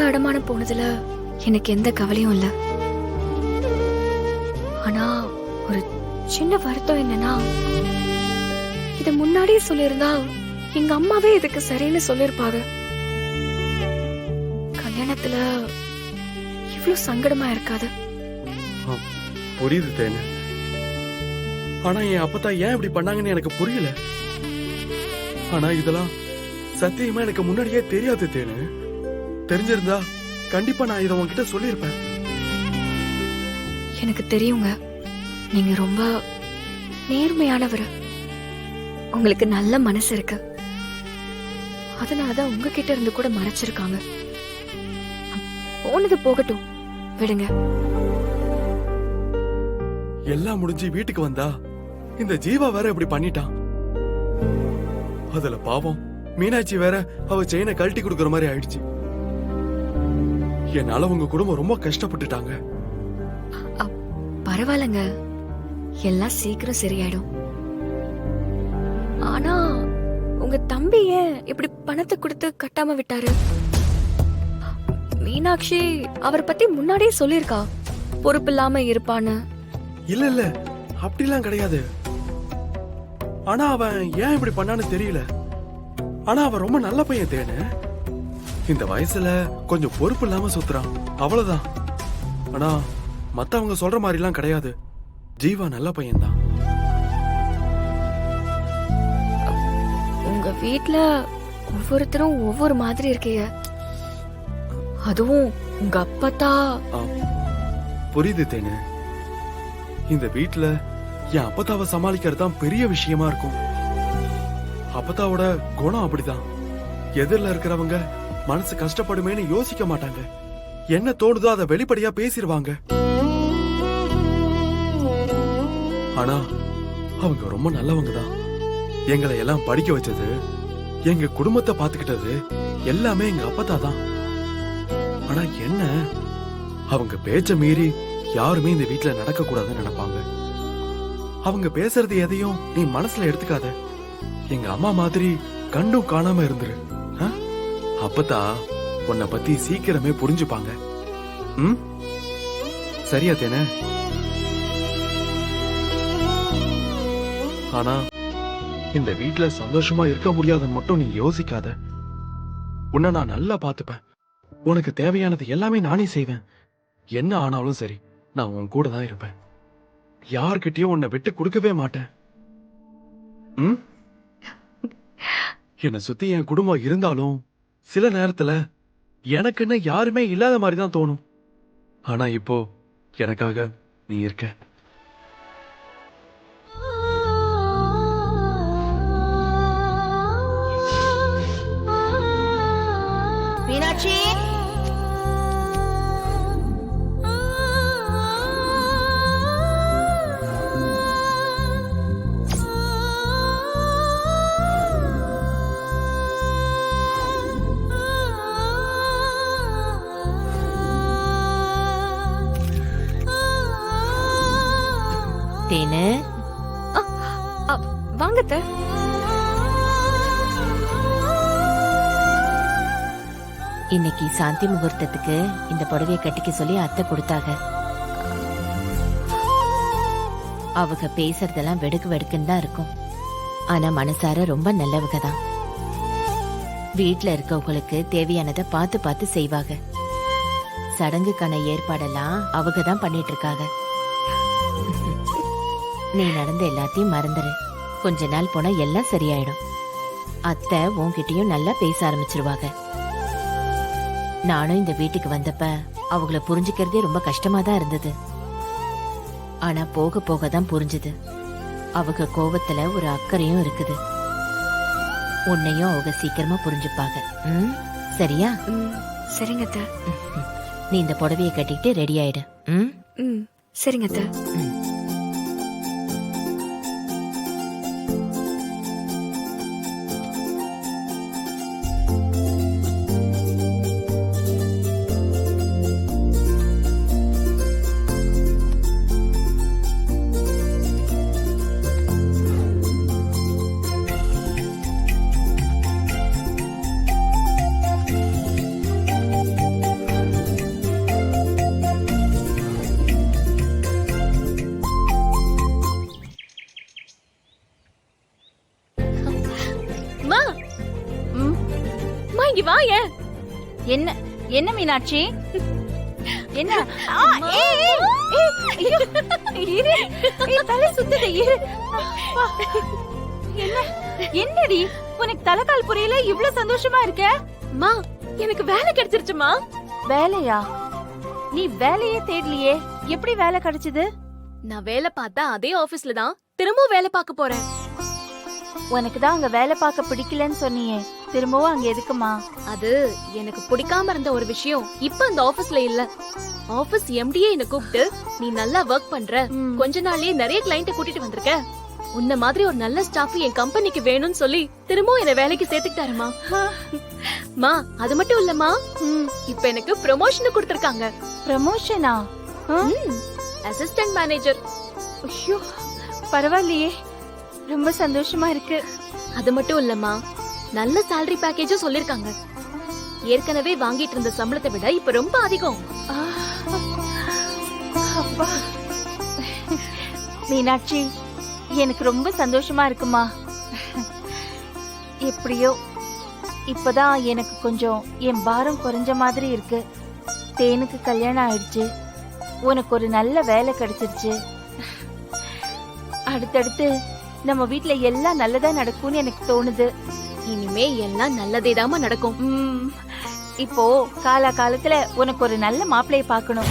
அடமானம் போனதுல எனக்கு எந்த கவலையும் இல்ல. ஆனா ஒரு சின்ன வருத்தம் என்னன்னா, இத முன்னாடியே சொல்லியிருந்தா எங்க அம்மாவே இதுக்கு சரின்னு சொல்லிருப்பாங்க. கல்யாணத்துல இவ்ளோ சங்கடமா இருக்காது. புரியுது தேனு. ஆனா என் அப்பத்தா ஏன் இப்படி பண்ணாங்கன்னு எனக்கு புரியல. ஆனா இதெல்லாம் சத்தியமா எனக்கு முன்னாடியே தெரியாது தேனு. தெரிஞ்சிருந்தா கண்டிப்பா நான் இதை உன்கிட்ட சொல்லியிருப்பேன். எனக்கு தெரியுங்க, நீங்க ரொம்ப நேர்மையானவர். உங்களுக்கு நல்ல மனசு இருக்கு. அதனாலதான் உங்ககிட்ட இருந்து கூட மறைச்சிருக்காங்க. போனது போகட்டும், விடுங்க. எல்லாம் முடிஞ்சு வீட்டுக்கு வந்தா இந்த ஜீவா வேற இப்படி பண்ணிட்டான். அதுல பாவம் மீனாட்சி வேற அவ செயினை கழட்டி கொடுக்கற மாதிரி ஆயிடுச்சு. என்னால உங்க குடும்பம் ரொம்ப கஷ்டப்பட்டுட்டாங்க. பரவாயில்லங்க, எல்லாம் சீக்கிரம் சரியாயிடும். ஆனா உங்க தம்பி ஏன் இப்படி பணத்தை கொடுத்து கட்டாம விட்டாரு? மீனாட்சி அவர் பத்தி முன்னாடியே சொல்லிருக்கா, பொறுப்பு இல்லாம இருப்பான்னு. இல்ல இல்ல, அப்படிலாம் கிடையாது. ஆனா அவன் ஏன் இப்படி பண்ணான்னு தெரியல. ஆனா அவன் ரொம்ப நல்ல பையன் தேனு. இந்த வயசுல கொஞ்சம் பொறுப்பு இல்லாம சுத்துறான், அவ்வளவுதான். ஆனா மத்தவங்க சொல்ற மாதிரி எல்லாம் கிடையாது. ஜீவா நல்ல பையன் தான். உங்க வீட்ல ஒவ்வொருத்தரும் ஒவ்வொரு மாதிரி இருக்கீங்க. அதுவும் உங்க அப்பத்தா. புரியுது தேனு. இந்த வீட்ல என் அப்பத்தாவை சமாளிக்கிறது தான் பெரிய விஷயமா இருக்கும். அப்பத்தாவோட குணம் அப்படிதான். எதிரில இருக்கிறவங்க மனசு கஷ்டப்படுமேன்னு யோசிக்க மாட்டாங்க. என்ன தோணுதோ அதை வெளிப்படையா பேசிடுவாங்க. ஆனா அவங்க ரொம்ப நல்லவங்க தான். எங்களை எல்லாம் படிக்க வச்சது, எங்க குடும்பத்தை பாத்துக்கிட்டது எல்லாமே எங்க அப்பத்தா தான். ஆனா என்ன, அவங்க பேச்ச மீறி யாருமே இந்த வீட்டுல நடக்க கூடாதுன்னு நினைப்பாங்க. அவங்க பேசுறது எதையும் நீ மனசுல எடுத்துக்காத. எங்க அம்மா மாதிரி கண்டும் காணாம இருந்துரு. அப்பத்தா உன்னை பத்தி சீக்கிரமே புரிஞ்சுப்பாங்க. சரியா தேனே? ஆனா இந்த வீட்டுல சந்தோஷமா இருக்க முடியாதுன்னு மட்டும் நீ யோசிக்காத. உன்னை நான் நல்லா பாத்துப்பேன். உனக்கு தேவையானது எல்லாமே நானே செய்வேன். என்ன ஆனாலும் சரி, நான் உன் கூட தான் இருப்பேன். யார்கிட்டயும் உன்னை விட்டு கொடுக்கவே மாட்டேன். என்னை சுத்தி என் குடும்பம் இருந்தாலும் சில நேரத்துல எனக்குன்னு யாருமே இல்லாத மாதிரி தான் தோணும். ஆனா இப்போ எனக்காக நீ இருக்க. மீனாட்சி, தேனு, வாங்க அத்தை. இன்னைக்கு சாந்தி முகூர்த்தத்துக்கு இந்த புடவைய கட்டிக்க சொல்லி அத்தை கொடுத்தாங்க. அவங்க பேசுறதெல்லாம் வெடுக்கு வெடுக்குன்னு தான் இருக்கும். ஆனா மனசார ரொம்ப நல்லவங்க தான். வீட்டுல இருக்கவங்களுக்கு தேவையானதை பார்த்து பார்த்து செய்வாங்க. சடங்குக்கான ஏற்பாடெல்லாம் அவங்க தான் பண்ணிட்டு இருக்காங்க. நீ நடந்த எல்லாத்தையும் மறந்துரு. கொஞ்ச நாள் போனா எல்லாம் சரியாயிடும். அத்தை உன்கிட்டயும் நல்லா பேச ஆரம்பிச்சிருவாங்க. நானும் இந்த வீட்டுக்கு வந்தப்ப அவங்கள புரிஞ்சுக்கிறதே ரொம்ப கஷ்டமா தான் இருந்தது. ஆனா போக போக தான் புரிஞ்சுது. அவங்க கோவத்துல ஒரு அக்கறையும் இருக்குது. உன்னையும் அவங்க சீக்கிரமா புரிஞ்சுப்பாங்க. சரியா? சரிங்க அத்தை. நீ இந்த புடவையை கட்டிட்டு ரெடி ஆயிடு. சரிங்க அத்தை. இங்க வா ஏன் என்ன என்ன மீனாட்சி என்ன ஆ, ஏய், ஏய், ஏய், ஐயோ, இரு. ஏய், தலை சுத்துது இரு. அப்பா. என்ன என்னடி உனக்கு தலைகால் புரியல இவ்ளோ சந்தோஷமா இருக்க? மா எனக்கு வேலை கிடைச்சிருச்சுமா. வேலையா? நீ வேலையே தேடலையே, எப்படி வேலை கிடைச்சது? நான் வேலை பார்த்தா அதே ஆபீஸ்ல தான் திரும்பவும் வேலை பார்க்க போறேன். உனக்கு தான் அங்க வேலை பார்க்க பிடிக்கலன்னு சொன்னியே, திரும்பவும் அங்க எதுக்குமா? அது எனக்கு பிடிக்காம இருந்த ஒரு விஷயம் இப்ப அந்த ஆபீஸ்ல இல்ல. ஆபீஸ் எம்டியே என்ன கூப்பிட்டு நீ நல்லா ஒர்க் பண்ற, ம். கொஞ்ச நாள்லயே நிறைய கிளையண்ட கூட்டிட்டு வந்திருக்க, உன்ன மாதிரி ஒரு நல்ல ஸ்டாஃப் என் கம்பெனிக்கு வேணும்னு சொல்லி திரும்பவும் என்ன வேலைக்கு சேர்த்துக்கிட்டாருமா. மா அது மட்டும் இல்லம்மா, இப்ப எனக்கு ப்ரமோஷன் கொடுத்திருக்காங்க. ப்ரமோஷனா? Assistant manager. ஐயோ, பரவாயில்லையே, ரொம்ப சந்தோஷமா இருக்கு. அது மட்டும் இல்லம்மா, நல்ல salary பேக்கேஜும் சொல்லிருக்காங்க. ஏற்கனவே வாங்கிட்டு இருந்த சம்பளத்தை விட இப்ப ரொம்ப அதிகம். ஆ, அப்பா. மீனாட்சி, எனக்கு ரொம்ப சந்தோஷமா இருக்குமா. எப்படியோ இப்பதான் எனக்கு கொஞ்சம் என் பாரம் குறைஞ்ச மாதிரி இருக்கு. தேனுக்கு கல்யாணம் ஆயிடுச்சு, உனக்கு ஒரு நல்ல வேலை கிடைச்சிருச்சு. அடுத்தடுத்து நம்ம வீட்ல எல்லாம் நல்லதா நடக்கும்னு எனக்கு தோணுது. இனிமே எல்லாம் நல்லதேதாமா நடக்கும். இப்போ காலா காலத்துல உனக்கு ஒரு நல்ல மாப்பிள்ளைய பார்க்கணும்.